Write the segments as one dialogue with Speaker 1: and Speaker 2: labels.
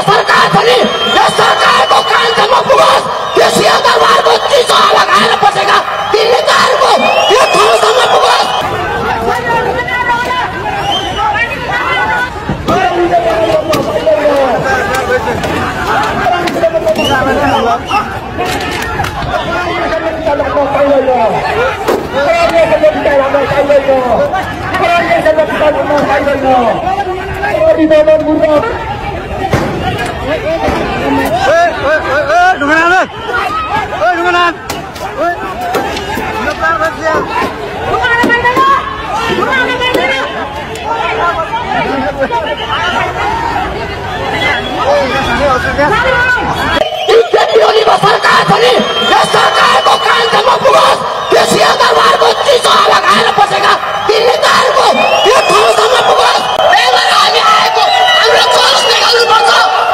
Speaker 1: सरकार पनि यस सरकारको कार्यक्रममा पुगोस्। त्यो सिंहदरबारको चिसो हावा खाएर बसेका ती नेताहरूको यो ठाउँसम्म पुगोस्। सरकार पनि यस सरकारको कार्यक्रममा पुगोस्। त्यो सिंहदरबारको चिसो हावा खाएर बसेका ती नेताहरूको यो ठाउँसम्म पुगोस्। हामी आएको हाम्रो जोस देखाउनुपर्छ।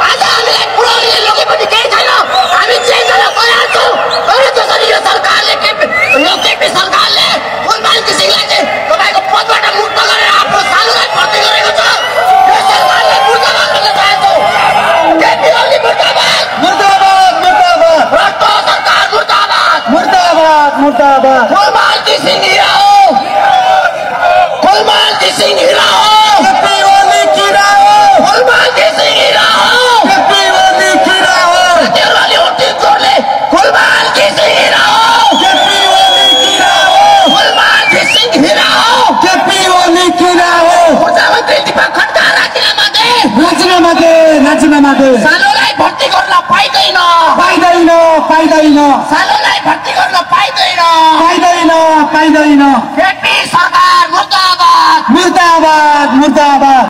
Speaker 1: आज हामीलाई पुराउनेले लोके पनि केही छैन। हामी चेन्ज गर्न तयार छौँ। तर जसरी यो सरकारले केपी सरकारले फुलमान घिसिङलाई चाहिँ तपाईँको पदबाट मुक्त गरेर आफ्नो सालुलाई भर्ती गरेको छ। यो सरकारलाई मुर्दाबाद भन्न चाहन्छौँ। केपी ओली मुर्दाबाद, मुर्दाबाद, मुर्दाबाद। भ्रष्ट सरकार मुर्दाबाद, मुर्दाबाद, मुर्दाबाद। फुलमान घिसिङ हिरा हो, फुलमान घिसिङ हिरा हो, केपी ओली किरा हो, फुलमान घिसिङ हिरा हो, केपी ओली किरा हो। त्यसले उठ्ने जोडले फुलमान घिसिङ हिरा हो, केपी ओली किरा हो, फुलमान घिसिङ हिरा हो, केपी ओली किरा हो। मुख्यमन्त्री दीपक खड्का राजीनामा दे, राजीनामा दे, राजीनामा दे। सालोलाई भर्ती गर्न पाइँदैन, पाइँदैन, पाइँदैन। सालोलाई भर्ती गर्न पाइँदैन, पाइँदैन, पाइँदैन। केपी सरकार मुर्दाबाद, मुर्दाबाद, मुर्दाबाद।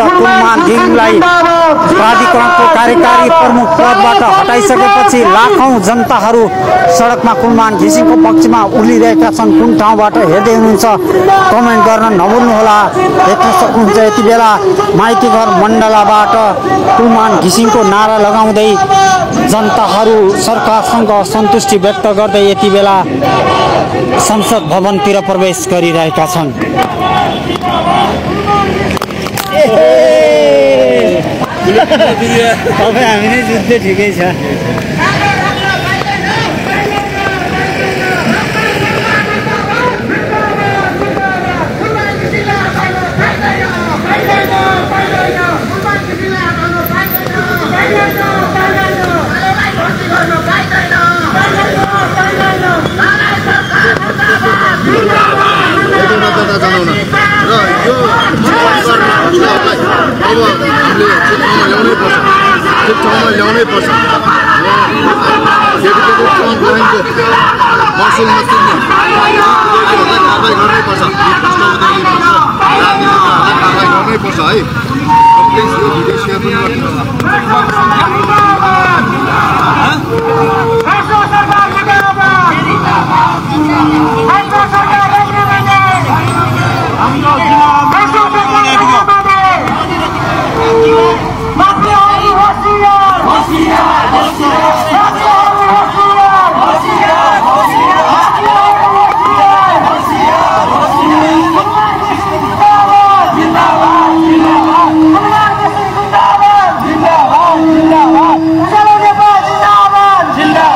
Speaker 2: फुलमान घिसिङलाई प्राधिकरणको कार्यकारी प्रमुख पदबाट हटाइसकेपछि लाखौं जनताहरू सडकमा फुलमान घिसिङको पक्षमा उभिरहेका छन्। कुन ठाउँबाट हेर्दै हुनुहुन्छ कमेन्ट गर्न नभुल्नुहोला। देख्न सक्नुहुन्छ यति बेला माइतीघर मण्डलाबाट फुलमान घिसिङको नारा लगाउँदै जनताहरू सरकारसँग असन्तुष्टि व्यक्त गर्दै यति बेला संसद भवनतिर प्रवेश गरिरहेका छन्। तपाईँ हामी नै जित्दै ठिकै छ।
Speaker 3: ठाउँमा ल्याउनै पर्छ। महसुल नतिर्ने कारवाही गर्नै पर्छ। कारवाही गर्नै पर्छ है। प्लिज यो भिडियो सेयर पनि गरिदिनुहोस्।
Speaker 1: जिंदाबाद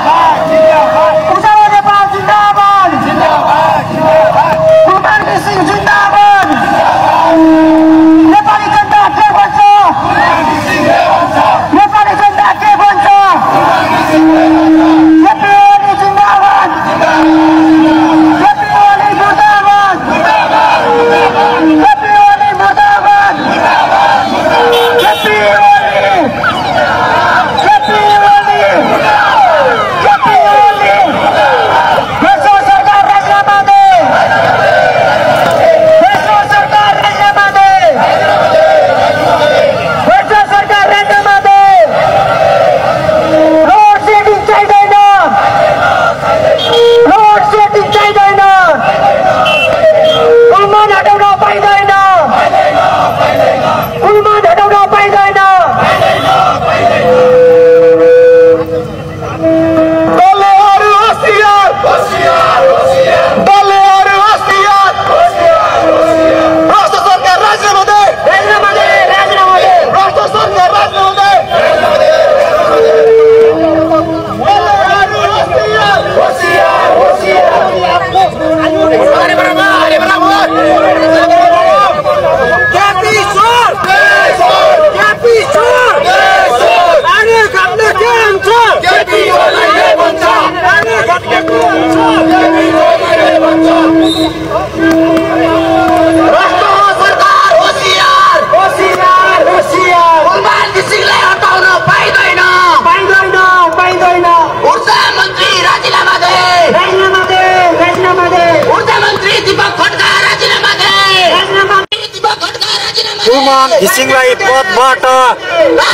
Speaker 2: कुलमान घिसिङलाई पदबाट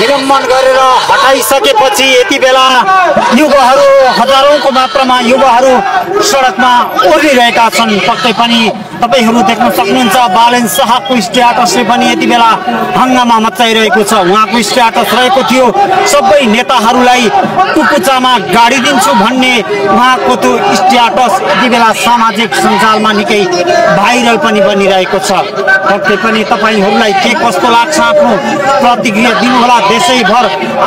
Speaker 2: निलम्बन गरेर हटाइसकेपछि यति बेला युवाहरू हजारौंको मात्रामा युवाहरू सडकमा ओर्लिरहेका छन्। पक्कै पनि तपाईहरू देख्न सक्नुहुन्छ बालेन शाहको स्ट्याटसले पनि यति बेला हंगामा मचाइरहेको छ। उहाँको स्ट्याटस रहेको थियो सबै नेताहरूलाई टुकुचामा गाडिदिन्छु भन्ने उहाँको त्यो स्ट्याटस यति बेला सामाजिक सञ्जालमा निकै भाइरल पनि बनिरहेको छ। पक्कै पनि तपाईहरूलाई के कस्तो लाग्छ आफ्नो प्रतिक्रिया दिनुहोला। देशैभर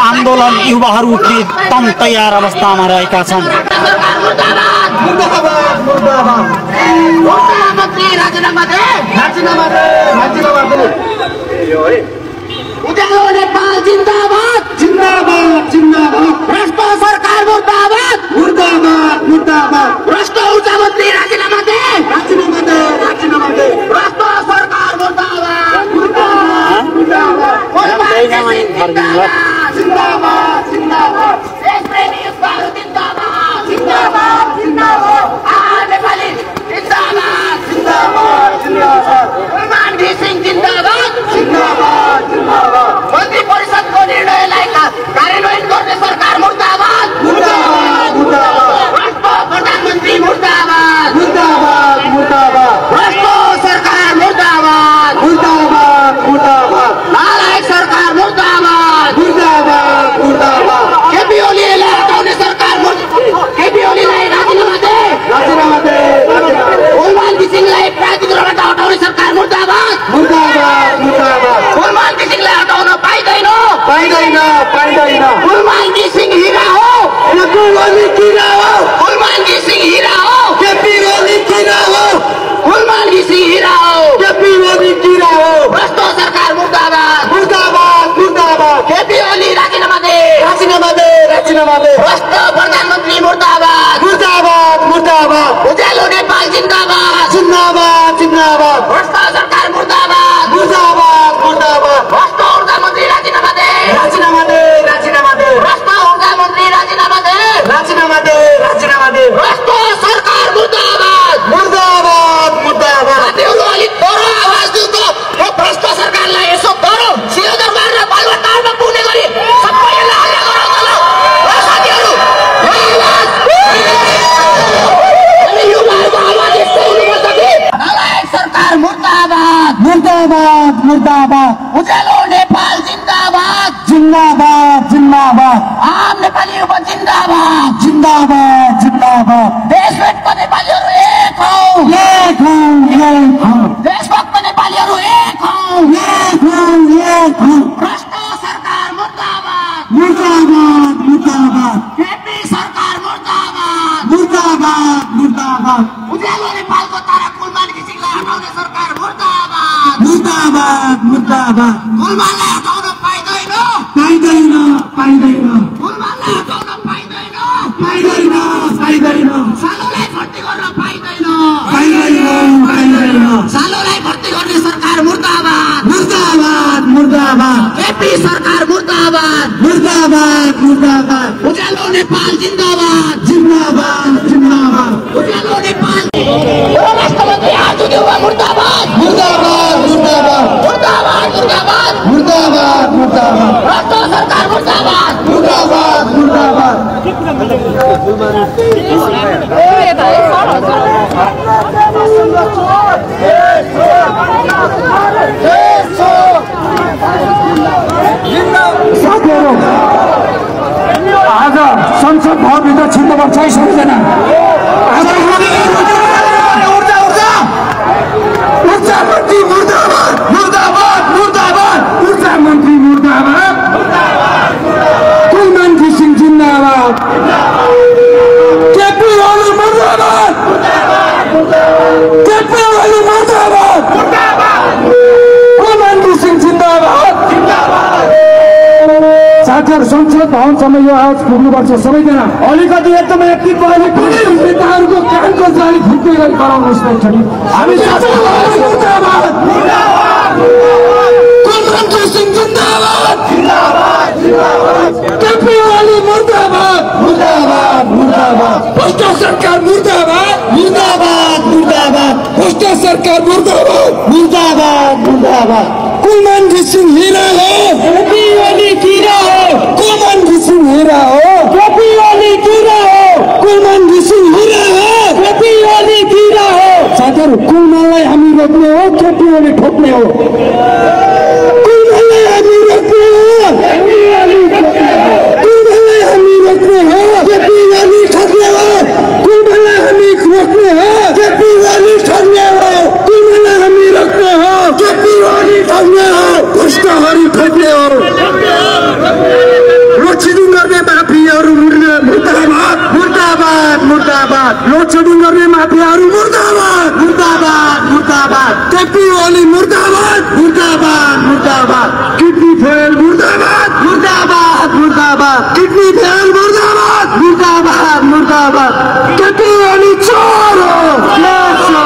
Speaker 2: आन्दोलन युवाहरू एकदम तयार अवस्थामा रहेका छन्।
Speaker 1: उज्यालो नेपाल जिन्दाबाद जिन्दाबाद जिन्दाबाद। भ्रष्ट सरकार मुर्दाबाद मुर्दाबाद मुर्दाबाद। भ्रष्ट ऊर्जा मन्त्री राजीनामा दे राजीनामा दे राजीनामा दे। भ्रष्ट सरकार मुर्दाबाद मुर्दाबाद मुर्दाबाद। जिन्दाबाद जिन्दाबाद। देशप्रेमी युवाहरू जिन्दाबाद जिन्दाबाद जिन्दाबाद। नेपाली जिन्दाबाद जिन्दाबाद जिन्दाबाद। कुलमान घिसिङ जिन्दाबाद जिन्दाबाद जिन्दाबाद। मन्त्री परिषदको निर्णयलाई कार्यान्वयन गर्ने सरकार मुर्दाबाद मुर्दाबाद मुर्दाबाद। भ्रष्ट प्रधानमन्त्री मुर्दाबाद मुर्दाबाद मुर्दाबाद। भ्रष्ट सरकार मुर्दाबाद मुर्दाबाद मुर्दाबाद। नालायक सरकार मुर्दाबाद मुर्दाबाद मुर्दाबाद। केपी ओलीलाई हटाउने सरकार केपी ओलीलाई राजीनामा दे राजीनामा दे। कुलमान घिसिङलाई प्राधिकरणबाट हटाउने सरकार मुर्दाबाद मुर्दाबाद मुर्दाबाद। कुलमान घिसिङलाई हटाउन पाइँदैन पाइँदैन पाइँदैन। कुलमान घिसिङ हिरा हो केपी ओली किरा हो। कुलमान घिसिङ हिरा हो केपी ओली किरा हो। कुलमान घिसिङ हिरा हो केपी ओली किरा हो। भ्रष्ट सरकार मुर्दाबाद मुर्दाबाद मुर्दाबाद। केपी ओली राजीनामा दे राजीनामा दे राजीनामा दे। भ्रष्ट प्रधानमन्त्री मुर्दाबाद मुर्दाबाद मुर्दाबाद। उज्यालो नेपाल जिन्दाबाद जिन्दाबाद जिन्दाबाद। भ्रष्ट सरकार मुर्दाबाद मुर्दाबाद मुर्दाबाद। भ्रष्ट ऊर्जा मन्त्री राजीनामा दे राजीनामा दे राजीनामा दे। भ्रष्ट ऊर्जा मन्त्री राजीनामा दे राजीनामा दे राजीनामा दे। भ्रष्ट सरकार मुर्दाबाद मुर्दाबाद मुर्दाबाद। साथीहरू अलिक डरो आवाज दिउँ त। यो भ्रष्ट सरकारलाई यसो डरो सिंहदरबार र बालुवाटारमा पुग्ने गरी सबैलाई हल्ला गराउँछ ल साथीहरू। युवाहरूको आवाज यस्तो हुनुपर्छ कि नालायक सरकार मुर्दाबाद मुर्दाबाद मुर्दाबाद। उज्यालो नेपाल जिन्दाबाद जिन्दाबाद जिन्दाबाद। आम नेपाली युवा जिन्दाबाद जिन्दाबाद जिन्दाबाद। देशभक्त नेपालीहरू एक हौ एक हौ एक हौ। देशभक्त नेपालीहरू एक हौ एक हौ एक हौ। भ्रष्ट सरकार मुर्दाबाद मुर्दाबाद मुर्दाबाद। केपी सरकार मुर्दाबाद मुर्दाबाद मुर्दाबाद। उज्यालो नेपालको तारा कुलमान घिसिङलाई हटाउने सरकार मुर्दाबाद मुर्दाबाद मुर्दाबाद। कुलमानलाई हटाउन पाइँदैन पाइँदैन पाइँदैन। कुलमानलाई हटाउन पाइँदैन पाइँदैन पाइँदैन। सालोलाई भर्ती गर्न पाइँदैन पाइँदैन पाइँदैन। सालोलाई भर्ती गर्ने सरकार मुर्दाबाद मुर्दाबाद मुर्दाबाद। केपी सरकार मुर्दाबाद मुर्दाबाद मुर्दाबाद। उज्यालो नेपाल जिन्दाबाद जिन्दाबाद जिन्दाबाद। उज्यालो नेपाल राष्ट्रमन्त्री आजु देउवा मुर्दाबाद मुर्दाबाद मुर्दाबाद मुर्दाबाद मुर्दाबाद मुर्दाबाद मुर्दाबाद। भ्रष्ट सरकार मुर्दाबाद मुर्दाबाद मुर्दाबाद।
Speaker 4: साथीहरू आज संसद भवनभित्र छिर्नुपर्छ है सबैजना। ऊर्जा मन्त्री मुर्दाबाद मुर्दाबाद मुर्दाबाद। ऊर्जा मन्त्री मुर्दाबाद कुलमान घिसिङ जिन्दाबाद। केपी ओली मुर्दाबाद केपी ओली मुर्दाबाद। कुलमान घिसिङ जिन्दाबाद। साथीहरू संसद भवनसम्म यो आवाज पुग्नुपर्छ सबैजना। अलिकति एकदमै एक्टिभ भयो भने नेताहरूको कानको जाली फुट्ने गरी गराउनुहोस् न। हामी मुर्दाबाद कुलमान घिसिङ जिन्दाबाद केपी ओली मुर्दाबाद मुर्दाबाद मुर्दाबाद। भ्रष्ट सरकार मुर्दाबाद मुर्दाबाद मुर्दाबाद। भ्रष्ट सरकार सरकार मुर्दाबाद मुर्दाबाद मुर्दाबाद कुलमान घिसिङ हीरा हो केपी ओली कीरा हो कुलमान घिसिङ हीरा हो केपी ओली कीरा हो कुलमान घिसिङ हीरा हो केपी ओली कीरा हो साथीहरु कुलमानलाई हामी रोक्ने हो केपी ओली ठोक्ने हो कुलमानलाई हामी रोक्ने हो केपी ओली ठोक्ने हो कुलमानलाई हामी रोक्ने हो केपी ओली ठोक्ने हो कुलमानलाई हामी रोक्ने हो केपी ओली ठोक्ने हो कुलमानलाई हामी रोक्ने हो केपी ओली ठोक्ने हो भ्रष्टहरू ठोक्ने हो लोडसेडिङ गर्ने माफियाहरू मुर्दाबाद मुर्दाबाद मुर्दाबाद लोडसेडिङ गर्ने माफियाहरू मुर्दाबाद मुर्दाबाद मुर्दाबाद केपी ओली मुर्दाबाद मुर्दाबाद मुर्दाबाद किडनी फेल मुर्दाबाद मुर्दाबाद मुर्दाबाद किडनी फेल मुर्दाबाद मुर्दाबाद मुर्दाबाद केपी ओली चोर हो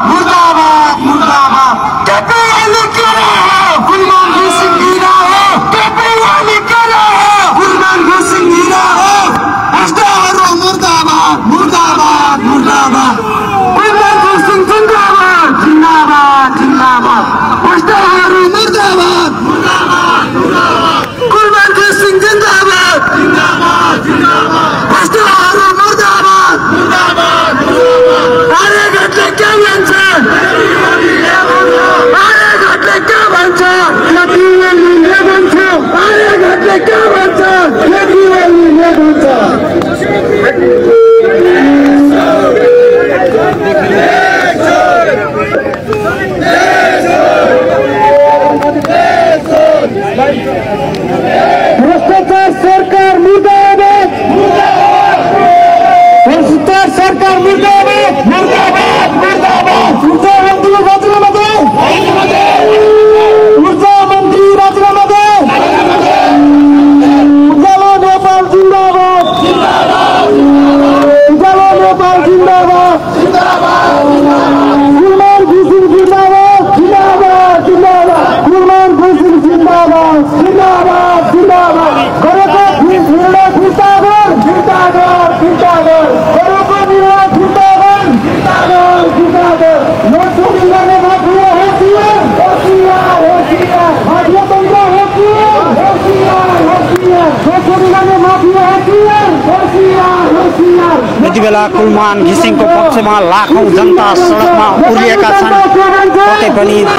Speaker 1: मुर्दाबाद मुर्दाबाद
Speaker 2: यति बेला कुलमान घिसिङको पक्षमा लाखौं जनता सडकमा उर्लिएका छन्। पक्कै पनि